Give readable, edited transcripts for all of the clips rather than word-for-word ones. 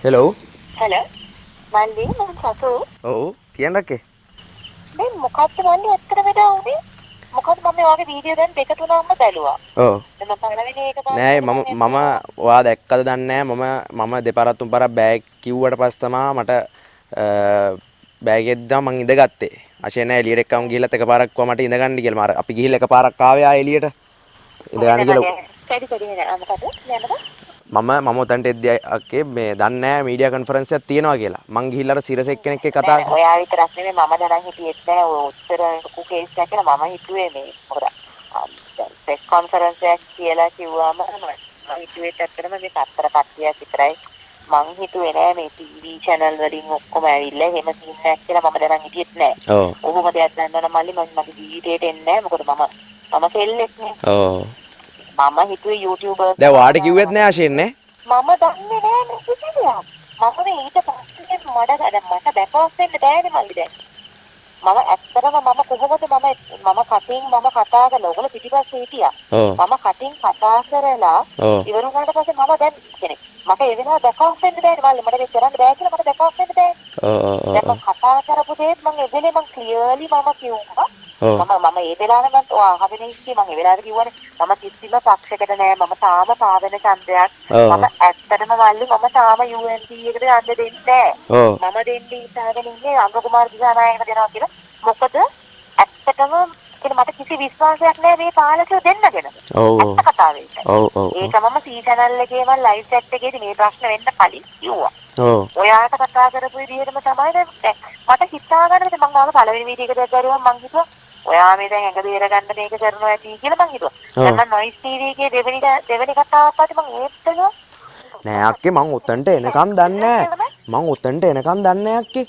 Hello. Hello මල්ලි මම සතු ඔව් කියන්න රකේ. මේ මොකක්ද මල්ලි ඇත්තට වෙලා උනේ මොකද මම ඔයාගේ වීඩියෝ දැන් දෙක තුනක්ම බැලුවා ඔව් දැන් මම පළවෙනි එක නෑ බලනකොට මම මම ඇත්තටම ඔයා දැක්කද දන්නේ නෑ මම දෙපාරක් තුන් පාරක් බෑග් කිව්වට පස්සේ තමා මට බෑග් එක දාම මං ඉඳගත්තේ අශේ නෑ එළියට එක්කම ගිහිල්ලත් එකපාරක් කිව්වා මට ඉඳගන්න කියලා මාර අපි ගිහිල්ලා එකපාරක් ආවේ ආ එළියට ඉඳගන්න කියලා කැඩි නෑ මොකද යන්නද මම උතන්ට එද්දී අක්කේ මේ දන්නේ නෑ මීඩියා කොන්ෆරන්ස් එකක් තියෙනවා කියලා මං ගිහිල්ලා අර සිරස එක්කෙනෙක් එක්ක කතා නෑ ඔයා විතරක් නෙමෙයි මම දැනන් හිටියෙත් නෑ ඔය උත්තර කේස් එකක් කියලා මම හිතුවේ මේ මොකද දැන් ප්‍රෙස් කොන්ෆරන්ස් එකක් කියලා කිව්වම මම හිතුවේ ඇත්තටම මේ පත්තර කට්ටියක් විතරයි මං හිතුවේ නෑ මේ ටීවී channel වලින් ඔක්කොම ඇවිල්ලා එහෙම සීන් එකක් කියලා මම දැනන් හිටියෙත් නෑ. ඔව් ඔහොම දෙයක් දන්නවනම් මල්ලි මම මගේ ජීවිතේට එන්නේ නෑ මොකද මම කෙල්ලෙක් නේ. ඔව් මම හිතුවේ YouTubers දැන් වාට කිව්වෙත් නෑ අශේන් නේ මම දන්නේ නෑ මේ කිසිදයක්. මම මේ ඊට පස්සේ මට බැකවස් වෙන්න බෑනේ මල්ලි දැන්. මම ඇත්තටම මම කොහොමද මම කටින් මම කතා කරලා ඔයගොල්ලෝ පිටිපස්සේ හිටියා. මම කටින් කතා කරලා ඉවර වුණාට පස්සේ මම දැන් කියන්නේ මට ඒ වෙලාව බැකවස් වෙන්න බෑනේ මල්ලි මට මේක කරන්න බෑ කියලා මට බැකවස් වෙන්න බෑ. දැන් මම කතා කරපු දේත් මම එදෙලේ මම ක්ලියර්ලි මම කිව්වා. මම ඒ වෙලාවේ මම අහගෙන ඉස්සේ මම ඒ වෙලාවට කිව්වනේ මම කිසිම පක්ෂයකට නෑ මම තාම සාධන ඡන්දයක් මම ඇත්තටම මල්ලි මම තාම UNP එකට යන්න දෙන්නේ නෑ මම දෙන්නේ ඉස්සරගෙන ඉන්නේ අංග කුමාර දිසානායකට දෙනවා කියලා මොකද ඇත්තටම මට කිසි විශ්වාසයක් නෑ මේ පාලකයෝ දෙන්න ගැන ඇත්ත කතාව ඒක මම C channel එකේ මම live chat එකේදී මේ ප්‍රශ්න වෙන්න කලින් කිව්වා ඔයාට කතා කරපු විදිහටම තමයි දැන් මට හිතා ගන්න බැහැ මම ආව පළවෙනි වීඩියෝ එක දැක්කම මම හිතුවා ඔයා මේ දැන් ඇඟ බේර ගන්න මේක කරනවා ඇති කියලා මං හිතුවා. දැන් මම නොයිස් ටීවී එකේ දෙවෙනි කතාවක් පස්සේ මං ඒත් නෑ අක්කේ මං උතන්ට එනකම් දන්නේ නෑ. මං උතන්ට එනකම් දන්නේ නෑ අක්කේ.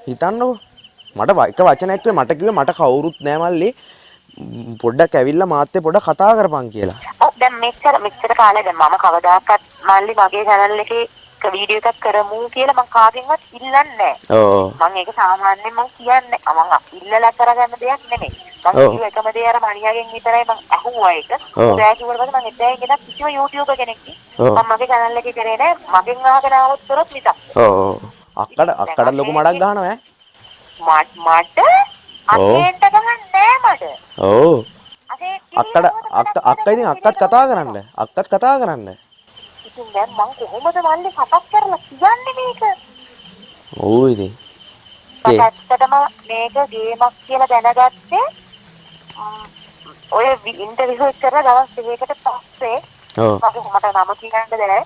හිතන්නකෝ. මට එක වචනයක් කිව්වේ මට කිව්වේ මට කවුරුත් නෑ මල්ලි. පොඩ්ඩක් ඇවිල්ලා මාත් එක්ක පොඩ්ඩක් කතා කරපන් කියලා. ඔව් දැන් මෙච්චර කාලේ දැන් මම කවදාකවත් මල්ලි මගේ channel එකේ වීඩියෝ එකක් කරමු කියලා මං කාගෙන්වත් ඉල්ලන්නේ නෑ. මං ඒක සාමාන්‍යයෙන් මං කියන්නේ මං ඉල්ලලා කරගන්න දෙයක් නෙමෙයි. මං කිව්ව එකම දේ අර මණියාගෙන් විතරයි මං අහුවා ඒක. ඔයා කිව්වට පස්සේ මං එතැන් ගෙනත් කිසිම YouTuber කෙනෙක් මං මගේ channel එකේ කරේ නෑ. මගෙන් අහගෙන ආවොත් කරොත් මිසක්. අක්කඩ ලොකු මඩක් ගහනවා ඈ. මට අතේට ගහන්නේ නෑ මට. ඔව්. අක්කා ඉතින් අක්කත් කතා කරන්න. අක්කත් කතා කරන්න. ඉතින් දැන් මං කොහොමද මල්ලි කතා කරලා කියන්නේ මේක? ඔව් ඉතින්. ඇත්තටම මේක ගේමක් කියලා දැනගත්තේ ඔය ඉන්ටර්විව් එක කරලා දවස් දෙකකට පස්සේ මට නම කියන්න බැහැ.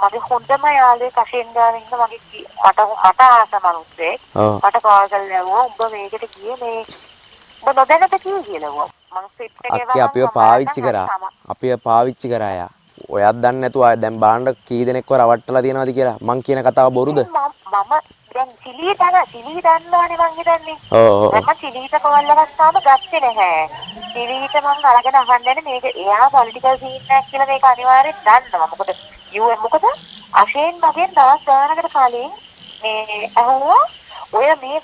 මගේ හොඳම යාළුවෙක් අශෙන් ගානේ ඉන්න මට ආස මිනිස්සෙක් මට කෝල් කරලා ඇහුවා උඹ මේකට ගියේ මේ උඹ නොදැනද කියලා මං ස්ක්‍රිප්ට් එකේ අක්කේ අපිව පාවිච්චි කරා යා. ඔයත් දන්නේ නැතුව දැන් බාන්න කී දෙනෙක්ව රවට්ටලා තියනවාද කියලා මං කියන කතාව බොරුද? මම දැන් සිලී දන්නවනේ මං හිතන්නේ. මම සිලීට කෝල් එකක් තාම ගත්තේ නැහැ. සිලීට මං අරගෙන අහන්නේ මේක එයා පොලිටිකල් සීන් එකක් කියලා මේක අනිවාර්යෙන් දන්නවා. මොකද අශේන් මගෙන් දවස් ගානකට කලින් මේ අහුවා ඔය මේ